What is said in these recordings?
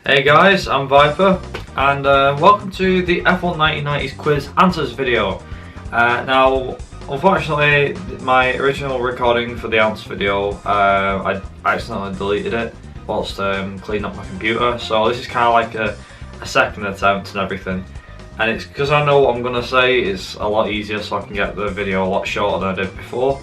Hey guys, I'm Viper, and welcome to the F1 1990s quiz answers video. Now, unfortunately, my original recording for the answer video, I accidentally deleted it whilst cleaning up my computer, so this is kind of like a second attempt and everything. And it's because I know what I'm going to say is a lot easier, so I can get the video a lot shorter than I did before.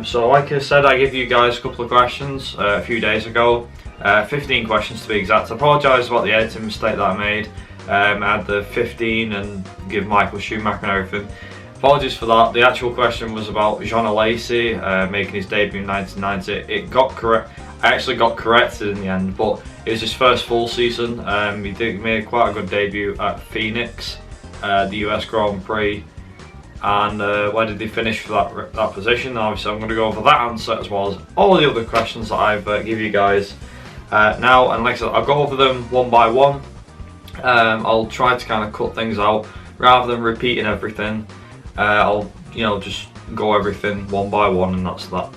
So like I said, I gave you guys a couple of questions a few days ago. 15 questions to be exact. I apologise about the editing mistake that I made. I had the 15 and give Michael Schumacher and everything. Apologies for that. The actual question was about Jean Alesi making his debut in 1990. It got correct. I actually got corrected in the end, but it was his first full season. He made quite a good debut at Phoenix, the US Grand Prix. And where did he finish for that position? Obviously, I'm going to go over that answer as well as all the other questions that I've give you guys. Now, and like I said, I'll go over them one by one. I'll try to kind of cut things out rather than repeating everything. I'll, just go everything one by one, and that's that.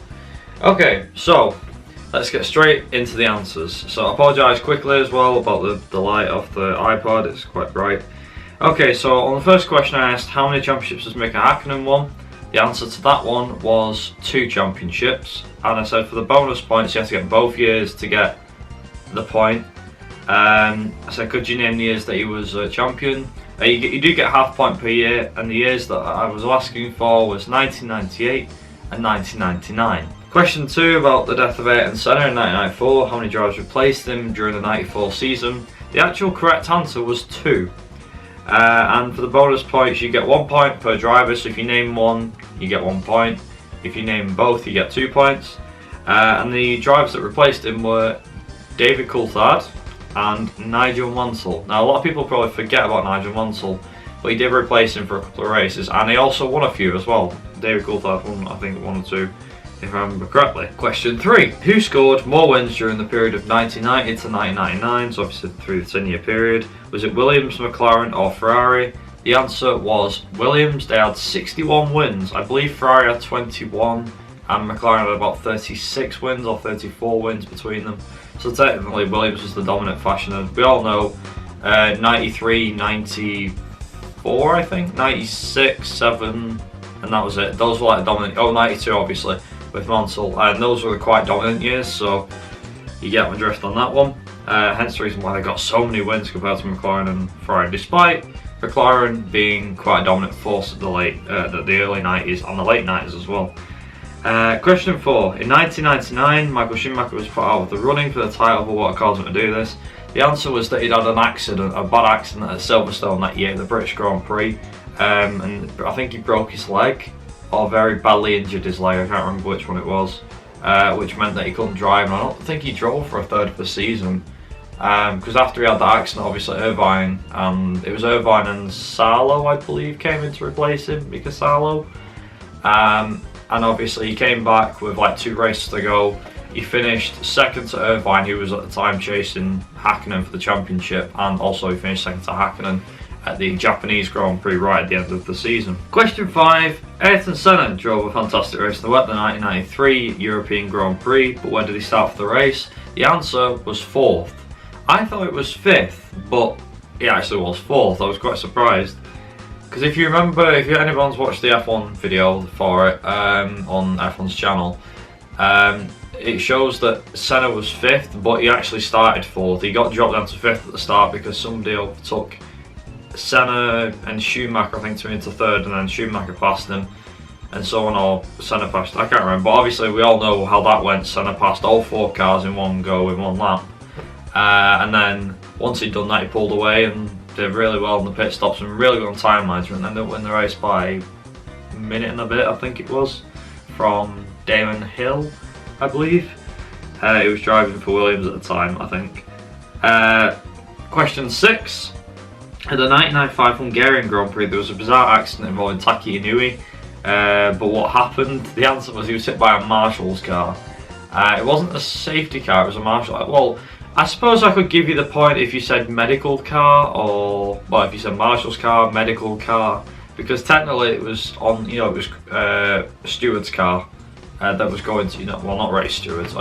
Okay, so let's get straight into the answers. So I apologise quickly as well about the light off the iPod. It's quite bright. Okay, so on the first question I asked, how many championships has Mika Hakkinen won? The answer to that one was 2 championships, and I said for the bonus points you have to get both years to get the point. I said, could you name the years that he was a champion? You do get half point per year, and the years that I was asking for was 1998 and 1999. Question 2 about the death of Ayrton Senna in 1994. How many drivers replaced him during the 94 season? The actual correct answer was 2. And for the bonus points, you get 1 point per driver. So if you name one, you get 1 point. If you name both, you get 2 points. And the drivers that replaced him were David Coulthard and Nigel Mansell. Now, a lot of people probably forget about Nigel Mansell, but he did replace him for a couple of races, and he also won a few as well. David Coulthard won, I think, 1 or 2, if I remember correctly. Question 3. Who scored more wins during the period of 1990 to 1999, so obviously through the 10-year period? Was it Williams, McLaren or Ferrari? The answer was Williams. They had 61 wins. I believe Ferrari had 21 and McLaren had about 36 wins or 34 wins between them. So technically Williams was the dominant fashion, and we all know 93, 94 I think, 96, 7, and that was it. Those were like dominant, 92 obviously with Mansell, and those were the quite dominant years, so you get my drift on that one. Hence the reason why they got so many wins compared to McLaren and Ferrari, despite McLaren being quite a dominant force at the early 90s and the late 90s as well. Question 4. In 1999, Michael Schumacher was put out of the running for the title, but what caused him to do this? The answer was that he'd had an accident, a bad accident at Silverstone that year, the British Grand Prix, and I think he broke his leg, or very badly injured his leg, I can't remember which one it was, which meant that he couldn't drive, and I don't think he drove for a third of the season, because after he had that accident, obviously Irvine, it was Irvine and Salo, I believe, came in to replace him, Mika Salo. And obviously he came back with like 2 races to go. He finished second to Irvine, who was at the time chasing Hakkinen for the championship, and also he finished second to Hakkinen at the Japanese Grand Prix right at the end of the season. Question 5. Ayrton Senna drove a fantastic race in the 1993 European Grand Prix, but when did he start for the race? The answer was 4th. I thought it was 5th, but it actually was 4th. I was quite surprised. Because if you remember, if anyone's watched the F1 video for it on F1's channel, it shows that Senna was 5th, but he actually started 4th. He got dropped down to 5th at the start because somebody overtook Senna and Schumacher, I think, to into 3rd, and then Schumacher passed him, and so on, or Senna passed, I can't remember. But obviously we all know how that went. Senna passed all 4 cars in one go, in one lap. And then once he'd done that, he pulled away and did really well in the pit stops and really good on time management, and ended up winning the race by a minute and a bit, I think it was, from Damon Hill, I believe. He was driving for Williams at the time, I think. Question 6. At the 1995 Hungarian Grand Prix, there was a bizarre accident involving Taki Inui, but what happened? The answer was he was hit by a Marshall's car. It wasn't a safety car, it was a Marshall. Well, I suppose I could give you the point if you said medical car, or well, if you said Marshall's car, medical car, because technically it was on, it was a steward's car that was going to, well, not race stewards,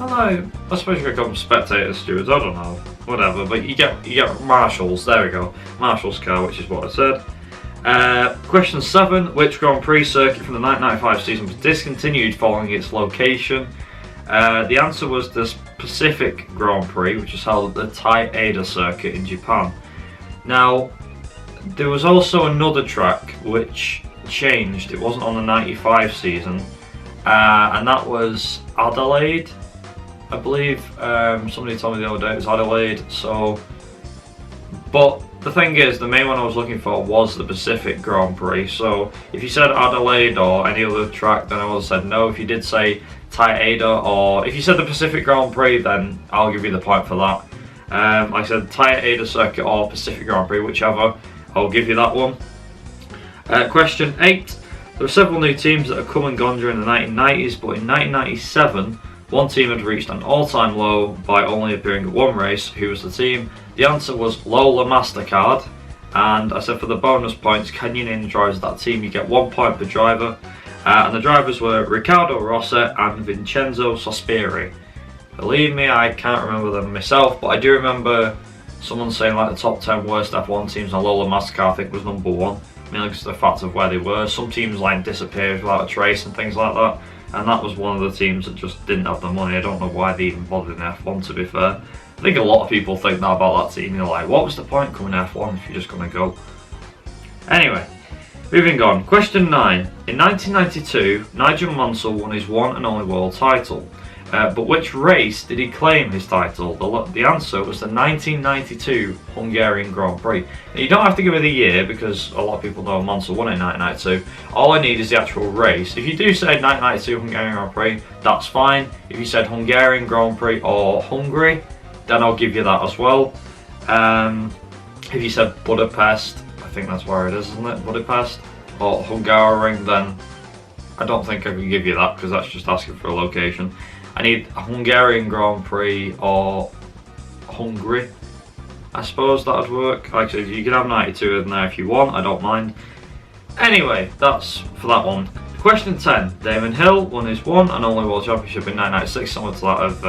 I suppose you could call them spectator stewards, I don't know, whatever, but you get marshals, there we go, marshal's car, which is what I said. Question 7, which Grand Prix circuit from the 1995 season was discontinued following its location? The answer was the Pacific Grand Prix, which is held at the Tai-Ada circuit in Japan. Now, there was also another track which changed, it wasn't on the 95 season, and that was Adelaide. I believe somebody told me the other day it was Adelaide. So, but the thing is, the main one I was looking for was the Pacific Grand Prix. So, if you said Adelaide or any other track, then I would have said no. If you did say Tai-Ada, or if you said the Pacific Grand Prix, then I'll give you the point for that. Like I said, Tai-Ada circuit or Pacific Grand Prix, whichever, I'll give you that one. Question 8. There were several new teams that have come and gone during the 1990s, but in 1997. One team had reached an all-time low by only appearing at one race. Who was the team? The answer was Lola-Mastercard. And I said for the bonus points, can you name the drivers of that team? You get 1 point per driver. And the drivers were Riccardo Rossi and Vincenzo Sospiri. Believe me, I can't remember them myself, but I do remember someone saying like the top 10 worst F1 teams, and Lola-Mastercard I think was number 1. Mainly because of the fact of where they were. Some teams like disappeared without a trace and things like that. And that was one of the teams that just didn't have the money. I don't know why they even bothered in F1, to be fair. I think a lot of people think that about that team. You're like, what was the point coming F1 if you're just going to go? Anyway, moving on. Question 9. In 1992, Nigel Mansell won his one and only world title. But which race did he claim his title? The answer was the 1992 Hungarian Grand Prix. Now, you don't have to give me the year because a lot of people know Mansell won in 1992. All I need is the actual race. If you do say 1992 Hungarian Grand Prix, that's fine. If you said Hungarian Grand Prix or Hungary, then I'll give you that as well. If you said Budapest, I think that's where it is, isn't it? Budapest or Hungaroring, then I don't think I can give you that because that's just asking for a location. I need a Hungarian Grand Prix or Hungary. I suppose that would work. Actually, you can have 92 in there if you want, I don't mind. Anyway, that's for that one. Question 10. Damon Hill won his one and only World Championship in 1996, similar to that of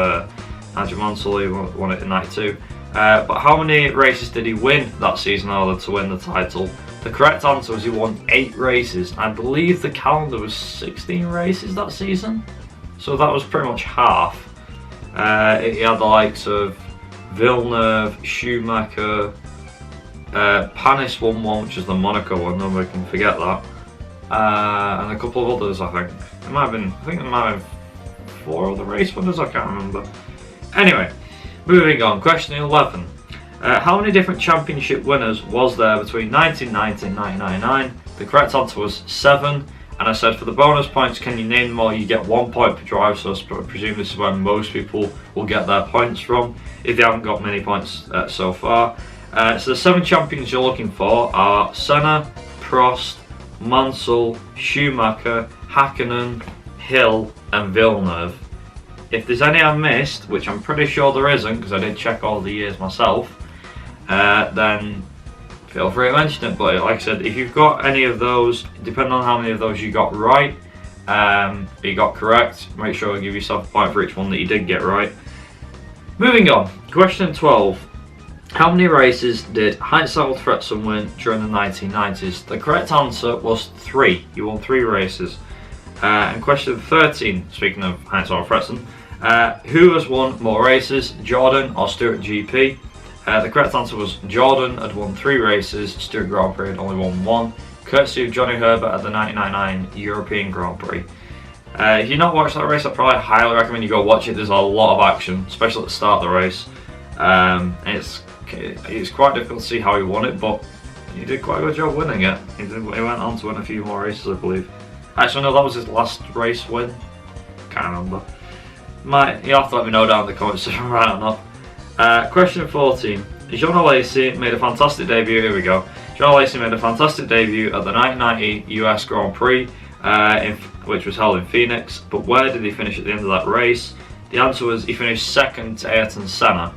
Nigel Mansell, who won it in 92. But how many races did he win that season in order to win the title? The correct answer was he won 8 races. I believe the calendar was 16 races that season. So that was pretty much half. He had the likes of Villeneuve, Schumacher, Panis won one, which is the Monaco one, nobody can forget that. And a couple of others, I think. There might have been 4 other race winners, I can't remember. Anyway, moving on. Question 11. How many different championship winners was there between 1990 and 1999? The correct answer was 7. And I said for the bonus points, can you name them all? You get 1 point per drive, so I presume this is where most people will get their points from, if they haven't got many points so far. So the 7 champions you're looking for are Senna, Prost, Mansell, Schumacher, Hakkinen, Hill and Villeneuve. If there's any I missed, which I'm pretty sure there isn't because I did check all the years myself, then feel free to mention it. But like I said, if you've got any of those, depending on how many of those you got right, you got correct, make sure to give yourself a point for each one that you did get right. Moving on, question 12. How many races did Heinz-Harold win during the 1990s? The correct answer was 3. You won 3 races. And question 13, speaking of Heinz-Harold who has won more races, Jordan or Stewart GP? The correct answer was Jordan had won 3 races, Stewart Grand Prix had only won 1, courtesy of Johnny Herbert at the 1999 European Grand Prix. If you've not watched that race, I probably highly recommend you go watch it. There's a lot of action, especially at the start of the race. It's quite difficult to see how he won it, but he did quite a good job winning it. He went on to win a few more races, I believe. Actually, no, that was his last race win. Can't remember. You'll have to let me know down in the comments if I'm right or not. Question 14. Jean Alesi made a fantastic debut. Here we go. Jean Alesi made a fantastic debut at the 1990 US Grand Prix, which was held in Phoenix. But where did he finish at the end of that race? The answer was he finished second to Ayrton Senna.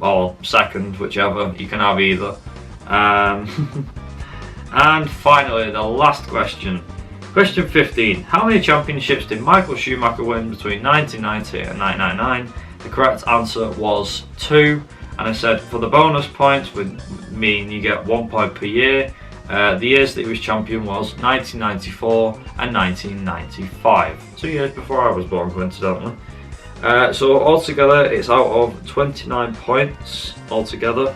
Or second, whichever. You can have either. And finally, the last question. Question 15. How many championships did Michael Schumacher win between 1990 and 1999? The correct answer was 2. And I said for the bonus points would mean you get 1 point per year. The years that he was champion was 1994 and 1995. 2 years before I was born, coincidentally. So altogether it's out of 29 points altogether.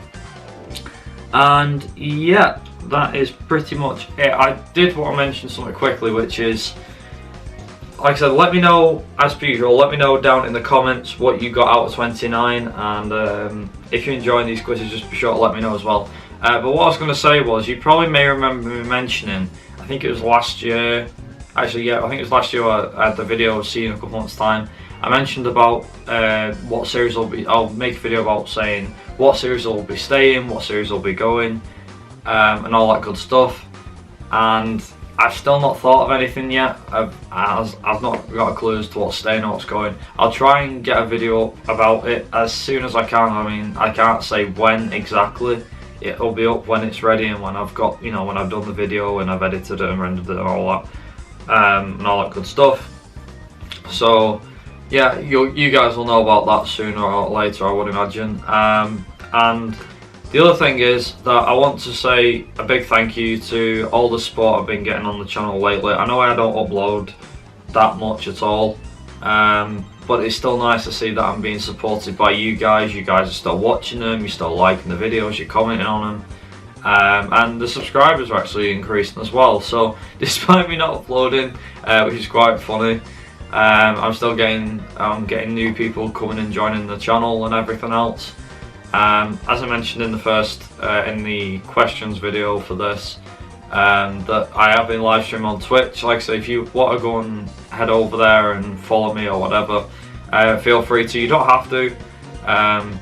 And yeah, that is pretty much it. I did want to mention something quickly, which is, like I said, let me know, as per usual, let me know down in the comments what you got out of 29, and if you're enjoying these quizzes, just be sure to let me know as well. But what I was going to say was, you probably may remember me mentioning, I think it was last year, actually yeah, I think it was last year I had the video of seeing a couple months time. I mentioned about what series will be, I'll make a video about saying what series will be staying, what series will be going, and all that good stuff. And I've still not thought of anything yet. I've not got a clue as to what's staying or what's going. I'll try and get a video about it as soon as I can. I mean, I can't say when exactly. It'll be up when it's ready and when I've got, you know, when I've done the video and I've edited it and rendered it and all that good stuff. So yeah, you guys will know about that sooner or later, I would imagine. And the other thing is that I want to say a big thank you to all the support I've been getting on the channel lately. I know I don't upload that much at all, but it's still nice to see that I'm being supported by you guys. You guys are still watching them, you're still liking the videos, you're commenting on them, and the subscribers are actually increasing as well. So despite me not uploading, which is quite funny, I'm still getting new people coming and joining the channel and everything else. As I mentioned in the first in the questions video for this, that I have been live streaming on Twitch. Like I say, if you want to go and head over there and follow me or whatever, feel free to. You don't have to,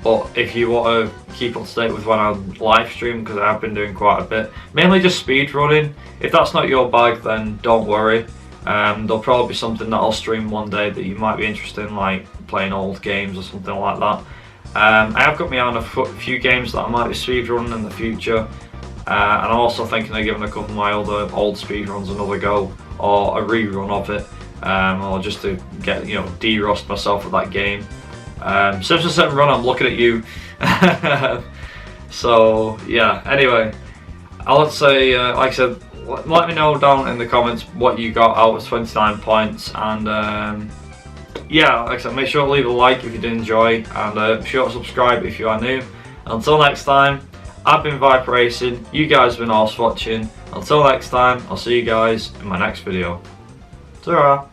but if you want to keep up to date with when I live stream, because I have been doing quite a bit, mainly just speed running. If that's not your bag, then don't worry. There'll probably be something that I'll stream one day that you might be interested in, like playing old games or something like that. I have got me on a few games that I might be speedrunning in the future, and I'm also thinking of giving a couple of my other old speedruns another go, or a rerun of it, or just to get, you know, de-rust myself at that game. Simpson 7 Run, I'm looking at you. So yeah, anyway, I'll say, like I said, let me know down in the comments what you got out of 29 points, and yeah, like I said, make sure to leave a like if you did enjoy, and be sure to subscribe if you are new. Until next time, I've been Viper Racing, you guys have been awesome watching. Until next time, I'll see you guys in my next video. Ta-ra!